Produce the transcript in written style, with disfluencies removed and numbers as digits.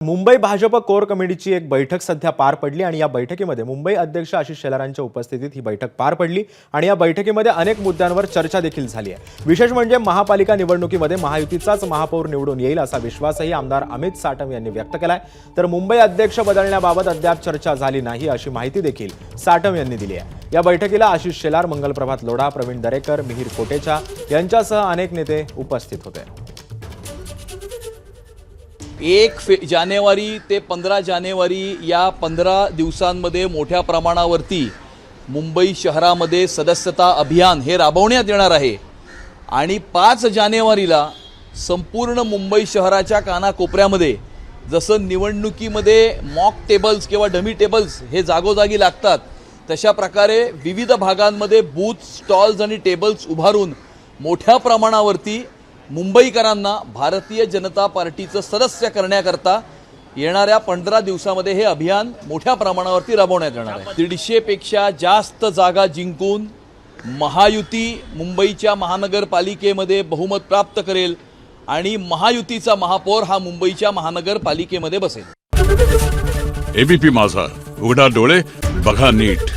Mumbai Bhajap core कमिटीची एक बैठक सध्या पार पडली आणि या बैठकीमध्ये मुंबई अध्यक्ष आशिष शेलारांच्या उपस्थितीत ही बैठक पार पडली आणि या बैठकीमध्ये अनेक मुद्द्यांवर चर्चा देखील झाली आहे। विशेष म्हणजे महापालिका निवडणुकीमध्ये महायुतीचाच महापौर निवडून येईल असा विश्वासही आमदार अमित साटम यांनी व्यक्त केलाय। तर मुंबई अध्यक्ष बदलण्याबाबत अद्याप चर्चा झाली नाही अशी माहिती देखील साटम यांनी दिली आहे। या बैठकीला आशिष शेलार, मंगलप्रभात लोढा, प्रवीण दरेकर, मिहिर कोटेचा यांच्यासह अनेक नेते उपस्थित होते। 1 जानेवारी ते 15 जानेवारी या 15 दिवसांमध्ये मोठ्या प्रमाणावरती मुंबई शहरामध्ये सदस्यता अभियान हे राबवण्यात येणार आहे आणि 5 जानेवारीला संपूर्ण मुंबई शहराच्या कानाकोपऱ्यामध्ये जसं निवडणुकीमध्ये मॉक टेबल्स किंवा डमी टेबल्स हे जागोजागी लागतात तशा प्रकारे विविध भागांमध्ये बूथ स्टॉल्स आणि टेबल्स उभारून मोठ्या प्रमाणावरती मुंबईकरांना भारतीय जनता पार्टीचं सदस्य करण्याकरता येणाऱ्या 15 दिवसामध्ये हे अभियान मोठ्या प्रमाणावरती राबवण्यात येणार आहे। 150 पेक्षा जास्त जागा जिंकून महायुती मुंबईच्या महानगरपालिकेमध्ये बहुमत प्राप्त करेल आणि महायुतीचा महापौर हा मुंबईच्या महानगरपालिकेमध्ये बसेल। एबीपी माझा, उघडा डोळे बघा नीट।